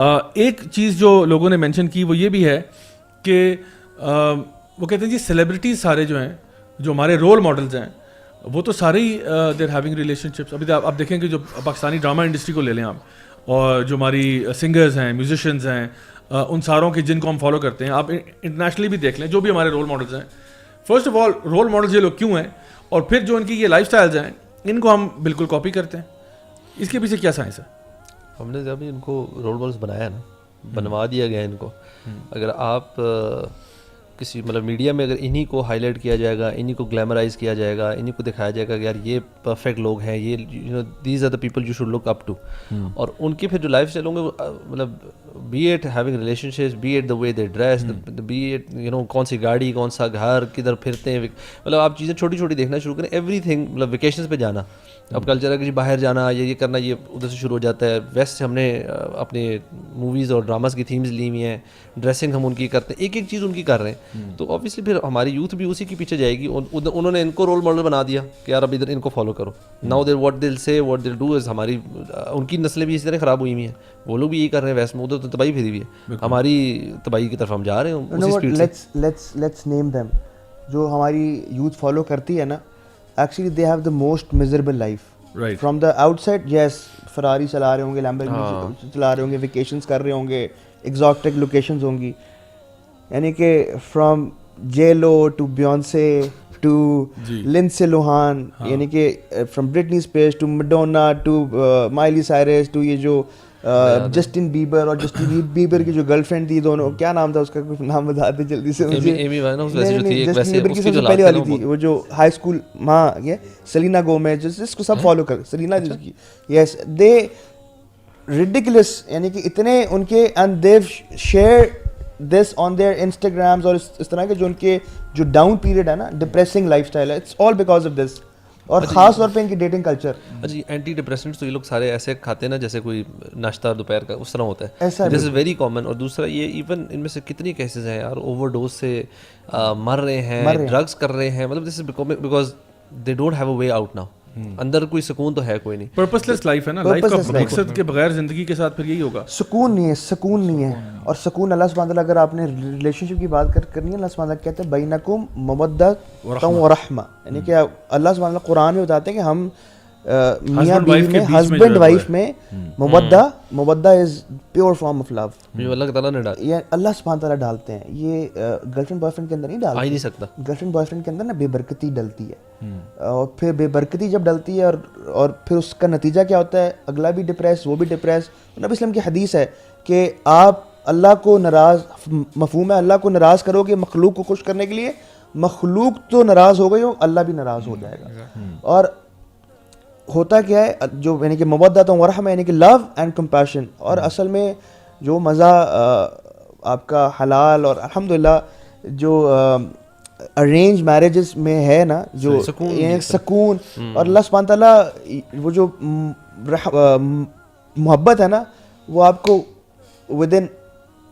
ایک چیز جو لوگوں نے مینشن کی وہ یہ بھی ہے کہ وہ کہتے ہیں جی سیلیبریٹیز سارے جو ہیں جو ہمارے رول ماڈلز ہیں وہ تو سارے ہی دیر ہیونگ ریلیشن شپس. ابھی آپ دیکھیں کہ جو پاکستانی ڈرامہ انڈسٹری کو لے لیں آپ, اور جو ہماری سنگرز ہیں, میوزیشینز ہیں, ان ساروں کے جن کو ہم فالو کرتے ہیں, آپ انٹرنیشنلی بھی دیکھ لیں جو بھی ہمارے رول ماڈلز ہیں. First of all role models یہ لوگ کیوں ہیں, اور پھر جو ان کی یہ لائف سٹائلز ہیں ان کو ہم بالکل کاپی کرتے ہیں. اس کے پیچھے کیا سائنس ہے؟ ہم نے جب ان کو رول ماڈلز بنایا نا, بنوا دیا گیا ان کو. اگر آپ کسی مطلب میڈیا میں اگر انہی کو ہائی لائٹ کیا جائے گا, انہی کو گلیمرائز کیا جائے گا, انہی کو دکھایا جائے گا کہ یار یہ پرفیکٹ لوگ ہیں, یہ these are the people you should look up to, اور ان کے پھر جو لائف اسٹائل ہوں گے مطلب be it having relationships, be it the way they dress, be it کون سی گاڑی, کون سا گھر, کدھر پھرتے ہیں, مطلب آپ چیزیں چھوٹی چھوٹی دیکھنا شروع کریں. ایوری تھنگ مطلب ویکیشنز پہ جانا, اب کلچر ہے کہ باہر جانا, یہ کرنا, یہ ادھر سے شروع ہو جاتا ہے. ویسٹ سے ہم نے اپنے موویز اور ڈراماز کی تھیمز لی ہوئی ہیں, ڈریسنگ ہم ان کی کرتے ہیں, ایک ایک چیز ان کی کر رہے ہیں. تو آبویسلی پھر ہماری یوتھ بھی اسی کے پیچھے جائے گی. انہوں نے ان کو رول ماڈل بنا دیا کہ یار اب ادھر ان کو فالو کرو. ناؤ دیر واٹ دل سے واٹ دل ڈو از, ہماری ان کی نسلیں بھی اسی طرح خراب ہوئی ہوئی ہیں, وہ لوگ بھی یہی کر رہے ہیں. ویسٹ میں ادھر تو تباہی پھری ہوئی ہے, ہماری تباہی کی طرف ہم جا رہے ہیں اسی اسپیڈ سے. Let's name them. جو ہماری یوتھ فالو کرتی ہے نا, actually they have the most miserable life. From the outside yes Ferrari چلا رہے ہوں گے, لیمبورگینی چلا رہے ہوں گے, ویکیشنز کر رہے ہوں گے, ایگزاٹک لوکیشنز ہوں گی, یعنی کہ from J Lo to Beyonce to Lindsay Lohan, یعنی کہ from Britney Spears to Madonna to Miley Cyrus to یہ جو جسٹن بیبر, اور جسٹن بیبر کی جو گرل فرینڈ تھی, دونوں کیا نام تھا اس کا, کچھ نام بتا دیں جلدی سے مجھے. جسٹن بیبر کی سب سے پہلے والی تھی وہ جو ہائی اسکول ماں یہ سلینا گومیز, جس کو سب فالو کر, سلینا جس کی, یس دے ریڈیکولس, یعنی کہ اتنے ان کے, and they share this on their Instagrams, اور اس طرح کے جو ان کے جو ڈاؤن پیریڈ ہے نا, ڈپریسنگ لائف اسٹائل ہے, it's all because of this. اور خاص طور پہ ان کی ڈیٹنگ کلچر. جی اینٹی ڈپریسنٹس تو یہ لوگ سارے ایسے کھاتے ہیں نا جیسے کوئی ناشتہ دوپہر کا اس طرح ہوتا ہے, دس از ویری کامن. اور دوسرا یہ ایون ان میں سے کتنی کیسز ہیں یار اوور ڈوز سے مر رہے ہیں, ڈرگس کر رہے ہیں, مطلب this is because they don't have a way out now. اندر کوئی سکون تو ہے کوئی نہیں, پرپس لیس لائف ہے نا, لائف کا مقصد کے بغیر زندگی کے ساتھ پھر یہی ہوگا. سکون نہیں ہے, سکون نہیں ہے. اور سکون اللہ سبحانہ وتعالیٰ, اگر آپ نے ریلیشن شپ کی بات کرنی ہے, اللہ سبحانہ وتعالیٰ کہتے ہیں بینکم مودۃ و رحمہ, یعنی کہ اللہ سبحانہ وتعالیٰ قرآن میں بتاتے ہیں کہ ہم میاں بیوی میں, ہسبینڈ وائف میں مودہ is pure form of love, جو اللہ تعالیٰ نے ڈالا, یہ اللہ سبحانہ وتعالیٰ ڈالتے ہیں. یہ گرل فرینڈ بوائے فرینڈ کے اندر نہیں ڈالتے, آ ہی نہیں سکتا. گرل فرینڈ بوائے فرینڈ کے اندر نا بے برکتی ڈلتی ہے, اور پھر بے برکتی جب ڈلتی ہے اور پھر اس کا نتیجہ کیا ہوتا ہے, اگلا بھی ڈپریس, وہ بھی ڈپریس. نبی اسلام کی حدیث ہے کہ آپ اللہ کو ناراض, مفہوم ہے اللہ کو ناراض کرو گے مخلوق کو خوش کرنے کے لیے, مخلوق تو ناراض ہو گئی ہو, اللہ بھی ناراض ہو جائے گا. اور ہوتا کیا ہے جو, یعنی کہ مودۃ و رحمہ, یعنی کہ لو اینڈ کمپیشن. اور اصل میں جو مزہ آپ کا حلال اور الحمدللہ جو ارینج میرجز میں ہے نا, جو سکون, اور اللہ سبحانہ تعالیٰ وہ جو محبت ہے نا, وہ آپ کو ود ان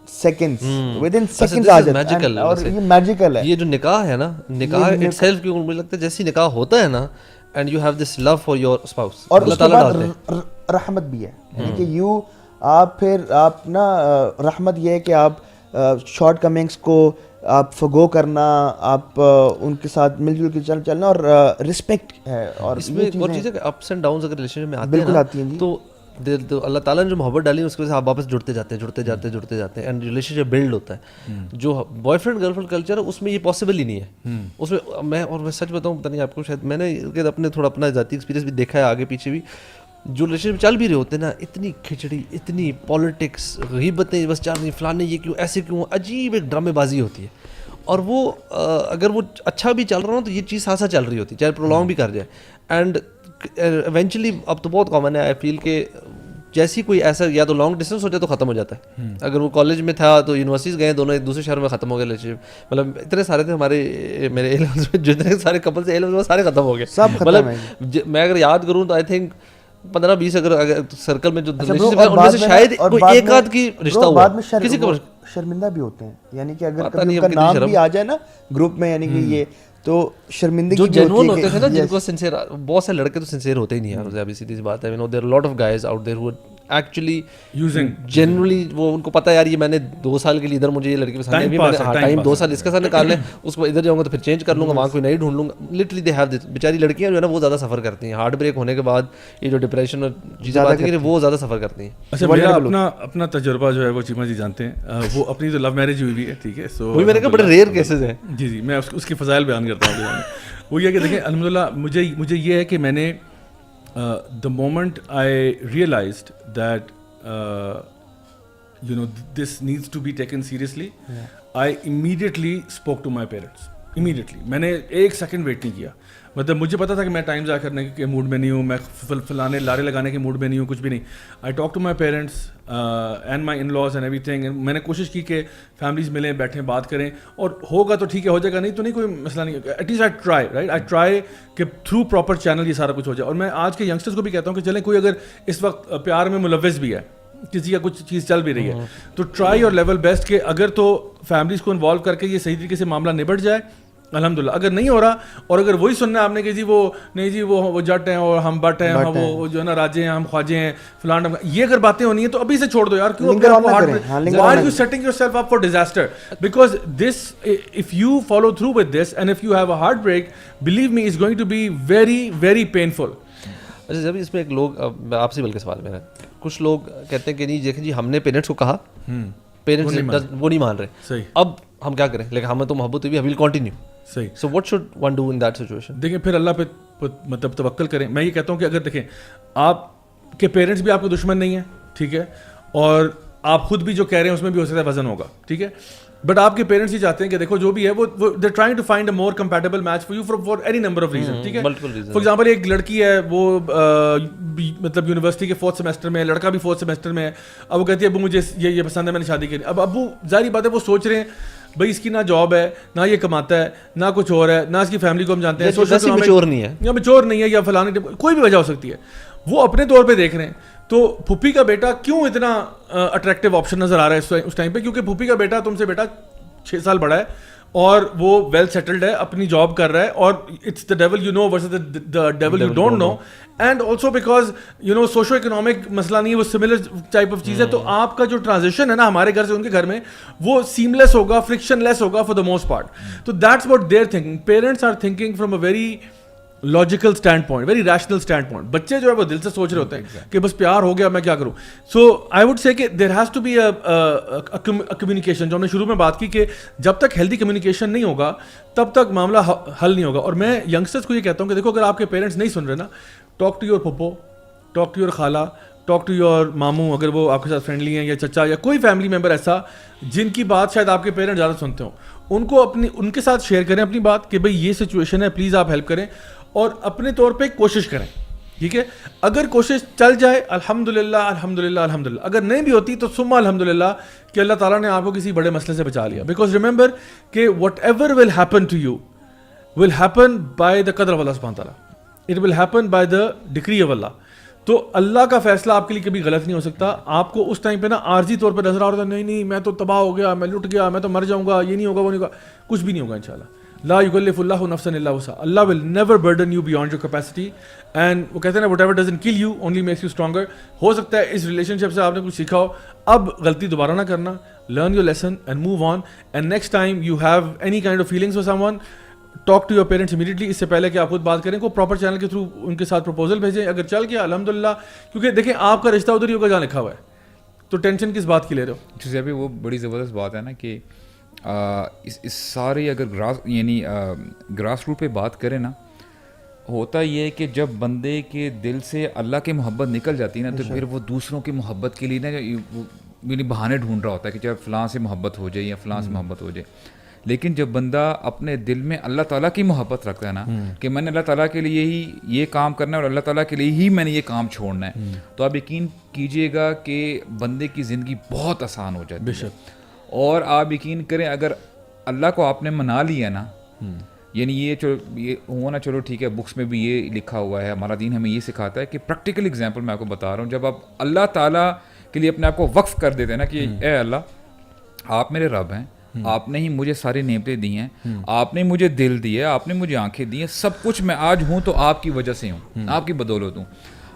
سیکنڈز آ جاتا ہے, اور یہ میجیکل ہے. یہ جو نکاح ہے نا, نکاح اٹ سیلف, کیوں مجھے لگتا ہے جیسی نکاح ہوتا ہے نا, and you have this love for your spouse, اور اس کے بعد رحمت بھی ہے, یعنی کہ آپ پھر آپ نا رحمت یہ ہے کہ آپ شارٹ کمنگس کو آپ فگو کرنا, آپ ان کے ساتھ مل جل کے چلنا, اور رسپیکٹ ہے. اور اس میں اور چیزیں کہ اپس اینڈ ڈاؤنز اگر ریلیشن میں آتے ہیں بالکل آتی ہیں, تو اللہ تعالیٰ نے جو محبت ڈالی ہے اس کی وجہ سے آپ واپس جڑتے جاتے ہیں اینڈ ریلیشن شپ بلڈ ہوتا ہے. جو boy friend girl friend culture ہے اس میں یہ پاسبل ہی نہیں ہے. اس میں میں سچ بتاؤں, پتہ نہیں آپ کو, شاید میں نے اپنے تھوڑا اپنا ذاتی ایکسپیرینس بھی دیکھا ہے آگے پیچھے بھی, جو ریلیشن شپ چل بھی رہے ہوتے ہیں نا, اتنی کھچڑی, اتنی پالیٹکس, غیبتیں بس چل رہی, فلانے یہ کیوں, ایسے کیوں, عجیب ایک ڈرامے بازی ہوتی ہے. اور وہ اگر وہ اچھا بھی چل رہا ہو تو یہ چیز ساتھ ساتھ چل رہی ہوتی ہے, چاہے پرولونگ بھی کر جائے. اینڈ ایونچولی اب تو بہت کامن ہے, آئی فیل کہ جیسی کوئی ایسا یا تو لانگ ڈسٹینس ہو جائے تو ختم ہو جاتا ہے. اگر وہ کالج میں تھا تو یونیورسٹیز گئے, دونوں ایک دوسرے شہر میں ختم ہو گئے ریلیشن شپ. مطلب اتنے سارے تھے ہمارے میرے جتنے سارے کپل سے میں سارے ختم ہو گئے, مطلب میں اگر یاد کروں تو آئی تھنک 15-20 اگر سرکل میں جو ریلیشن شپ ان میں سے شاید کوئی ایک آدھ کی رشتہ ہوا, کسی کا شرمندہ بھی ہوتے ہیں, یعنی کہ اگر کبھی ان کا نام بھی آ جائے نا گروپ میں, یعنی کہ یہ تو شرمندگی جو جنون ہوتے تھے نا, جن کو سنسیئر, بہت سے لڑکے تو سنسیئر ہوتے ہی نہیں یار, ابھی سیدھی سی بات ہے. There lot of guys out there who actually using generally وہ ان کو پتہ ہے یار یہ میں نے 2 سال کے لیے ادھر مجھے یہ لڑکی پسند ہے, ابھی میں نے ٹائم 2 سال اس کے ساتھ نکالنا ہے, اس کو ادھر جاؤں گا تو پھر چینج کر لوں گا, وہاں کوئی نئی ڈھونڈ لوں گا. Literally they have this. بیچاری لڑکیاں جو ہے نا وہ زیادہ سفر کرتی ہیں ہارٹ بریک ہونے کے بعد, یہ جو ڈپریشن اور چیزیں آتی ہیں وہ زیادہ سفر کرتی ہیں. اچھا میرا اپنا تجربہ جو ہے وہ چیما جی جانتے ہیں, وہ اپنی تو لو میرج ہوئی ہے, ٹھیک ہے, سو وہی میں نے کہا بڑے ریئر کیسز ہیں. جی جی, میں اس کی فضائل بیان کرتا ہوں. وہ یہ کہ دیکھیں الحمدللہ مجھے یہ ہے کہ میں نے the moment I realized that this needs to be taken seriously, I immediately spoke to my parents. Immediately. میں نے 1 سیکنڈ ویٹ نہیں کیا. مطلب مجھے پتا تھا کہ میں ٹائم ضائع کرنے کے موڈ میں نہیں ہوں, میں فلانے لارے لگانے کے موڈ میں نہیں ہوں, کچھ بھی نہیں. I talk to my parents and my in laws and everything. میں نے کوشش کی کہ فیملیز ملیں, بیٹھیں, بات کریں, اور ہوگا تو ٹھیک ہے, ہو جائے گا نہیں تو نہیں, کوئی مسئلہ نہیں. At least I try, right, I try کہ تھرو پراپر چینل یہ سارا کچھ ہو جائے. اور میں آج کے ینگسٹرز کو بھی کہتا ہوں کہ چلیں کوئی اگر اس وقت پیار میں ملوث بھی ہے, کسی کا کچھ چیز چل بھی رہی ہے, تو ٹرائی یور لیول بیسٹ کہ اگر تو فیملیز کو انوالو کر کے یہ صحیح طریقے سے معاملہ نبٹ جائے, الحمدللہ. اگر نہیں ہو رہا, اور اگر وہی سننا ہے آپ نے کہ جی وہ نہیں جی وہ جٹ ہیں اور ہم بٹ ہیں, وہ جو ہے نا راجے ہیں, ہم خواجے ہیں, فلان, یہ اگر باتیں ہونی ہیں تو ابھی سے چھوڑ دو یار. کیوں why are you setting yourself up for disaster? Because this, if you follow through with this and if you have a heartbreak, believe me, it's going to be very very painful. اچھا جب اس میں ایک لوگ, آپ سے بلکہ سوال میرا, کچھ لوگ کہتے ہیں کہ نہیں دیکھیں جی ہم نے پیرنٹس کو کہا, پیرنٹس وہ نہیں مان رہے, صحیح, اب ہم کیا کریں, لیکن ہمیں تو محبت ہوئی, وی ول کنٹینیو. صحیح. So what should one do in that situation? دیکھیں پھر اللہ پہ مطلب توکل کریں. میں یہ کہتا ہوں کہ اگر دیکھیں آپ کے پیرنٹس بھی آپ کے دشمن نہیں ہیں, ٹھیک ہے, اور آپ خود بھی جو کہہ رہے ہیں اس میں بھی ہو سکتا ہے وزن ہوگا, ٹھیک ہے, بٹ آپ کے پیرنٹس یہ چاہتے ہیں کہ دیکھو جو بھی ہے وہ they trying to find a more compatible match for you for any number of reason, ٹھیک ہے. فار ایگزامپل ایک لڑکی ہے, وہ مطلب یونیورسٹی کے 4th سیمسٹر میں ہے, لڑکا بھی 4th سیمسٹر میں ہے. اب وہ کہتی ہے ابو مجھے یہ پسند ہے, میں نے شادی کرنی. اب ابو ظاہری بات ہے وہ سوچ رہے ہیں بھائی اس کی نہ جاب ہے, نہ یہ کماتا ہے, نہ کچھ اور ہے, نہ اس کی فیملی کو ہم جانتے ہیں, میچور نہیں ہے یا میچور نہیں ہے, یا فلانے, کوئی بھی وجہ ہو سکتی ہے. وہ اپنے طور پہ دیکھ رہے ہیں. تو پھوپھی کا بیٹا کیوں اتنا اٹریکٹیو آپشن نظر آ رہا ہے اس ٹائم پہ, کیونکہ پھوپھی کا بیٹا تم سے بیٹا 6 سال بڑا ہے اور وہ ویل سیٹلڈ ہے, اپنی جاب کر رہا ہے, اور it's the devil you know versus the devil you don't know. And also because you know socio economic مسئلہ نہیں ہے, وہ سملر ٹائپ آف چیز ہے. تو آپ کا جو ٹرانزیکشن ہے نا ہمارے گھر سے ان کے گھر میں, وہ سیملیس ہوگا, فرکشن لیس ہوگا فار دا موسٹ پارٹ. تو that's what they are thinking. Parents are thinking from a very logical standpoint, very rational standpoint. بچے جو ہے وہ دل سے سوچ رہے ہوتے ہیں کہ بس پیار ہو گیا, میں کیا کروں. سو آئی وڈ سے کہ there has to be communication, جو ہم نے شروع میں بات کی کہ جب تک ہیلدی کمیونیکیشن نہیں ہوگا تب تک معاملہ حل نہیں ہوگا. اور میں ینگسٹرس کو یہ کہتا ہوں کہ دیکھو اگر آپ کے پیرنٹس نہیں سن رہے نا, ٹاک ٹو یور پھپھو, ٹاک ٹو یور خالہ, ٹاک ٹو یور ماموں, اگر وہ آپ کے ساتھ فرینڈلی ہیں, یا چچا, یا کوئی فیملی ممبر ایسا جن کی بات شاید آپ کے پیرنٹ زیادہ سنتے ہوں, ان کو ان کے ساتھ شیئر کریں اپنی بات کہ بھائی یہ سچویشن ہے, پلیز آپ ہیلپ کریں, اور اپنے طور پہ کوشش کریں, ٹھیک ہے. اگر کوشش چل جائے الحمدللہ الحمدللہ الحمدللہ, اگر نہیں بھی ہوتی تو ثم الحمدللہ کہ اللہ تعالیٰ نے آپ کو کسی بڑے مسئلے سے بچا لیا. بیکاز ریممبر کہ whatever will happen to you will happen by the قدر آف اللہ سبحانہ تعالیٰ, it will happen by the decree of Allah. تو اللہ کا فیصلہ آپ کے لیے کبھی غلط نہیں ہو سکتا. آپ کو اس ٹائم پہ نا عارضی طور پہ نظر آ رہا تھا, نہیں میں تو تباہ ہو گیا, میں لٹ گیا, میں تو مر جاؤں گا, یہ نہیں ہوگا, وہ نہیں ہوگا, کچھ بھی نہیں ہوگا انشاءاللہ. لا یکلف اللہ نفسا الا وسعها. اللہ will never burden you beyond your capacity, and وہ کہتے ہیں نا whatever doesn't kill you only makes you stronger. ہو سکتا ہے اس ریلیشن شپ سے آپ نے کچھ سیکھا ہو, اب غلطی دوبارہ نہ کرنا, learn your lesson and move on, and next time you have any kind of feelings for someone, talk to your parents immediately. اس سے پہلے کہ آپ خود بات کریں, کو پراپر چینل کے تھرو ان کے ساتھ پروپوزل بھیجیں. اگر چل گیا الحمدللہ, کیونکہ دیکھیں آپ کا رشتہ ادھر ہی ہوگا جہاں لکھا ہوا ہے, تو ٹینشن کس بات کی لے رہے ہو. جیسے ابھی وہ بڑی زبردست بات ہے نا کہ اس سارے اگر گراس روٹ پہ بات کریں نا, ہوتا یہ ہے کہ جب بندے کے دل سے اللہ کی محبت نکل جاتی ہے نا, تو پھر وہ دوسروں کی محبت کے لیے نا یعنی بہانے ڈھونڈ رہا ہوتا ہے کہ چاہے فلاں سے محبت ہو جائے یا فلاں سے محبت ہو جائے. لیکن جب بندہ اپنے دل میں اللہ تعالیٰ کی محبت رکھتا ہے نا کہ میں نے اللہ تعالیٰ کے لیے ہی یہ کام کرنا ہے اور اللہ تعالیٰ کے لیے ہی میں نے یہ کام چھوڑنا ہے, تو آپ یقین کیجئے گا کہ بندے کی زندگی بہت آسان ہو جاتی ہے. اور آپ یقین کریں اگر اللہ کو آپ نے منا لیا نا, یعنی یہ ہونا, چلو ٹھیک ہے بکس میں بھی یہ لکھا ہوا ہے, ہمارا دین ہمیں یہ سکھاتا ہے کہ پریکٹیکل ایگزامپل میں آپ کو بتا رہا ہوں, جب آپ اللہ تعالیٰ کے لیے اپنے آپ کو وقف کر دیتے ہیں نا کہ اے اللہ آپ میرے رب ہیں, آپ نے ہی مجھے ساری نعمتیں دی ہیں, آپ نے مجھے دل دیا, آپ نے مجھے آنکھیں دی ہیں, سب کچھ میں آج ہوں تو آپ کی وجہ سے ہوں, آپ کی بدولت ہوں.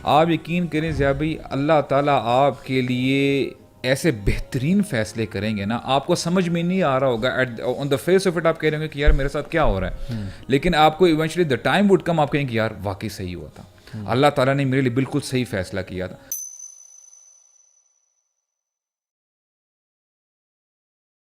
آپ یقین کریں ضیاء بھائی اللہ تعالیٰ آپ کے لیے ایسے بہترین فیصلے کریں گے نا, آپ کو سمجھ میں نہیں آ رہا ہوگا, آن دا فیس آف اٹ آپ کہہ رہے ہوں گے کہ یار میرے ساتھ کیا ہو رہا ہے, لیکن آپ کو eventually the time would come آپ کہیں کہ یار واقعی صحیح ہوا تھا, اللہ تعالیٰ نے میرے لیے بالکل صحیح فیصلہ کیا تھا.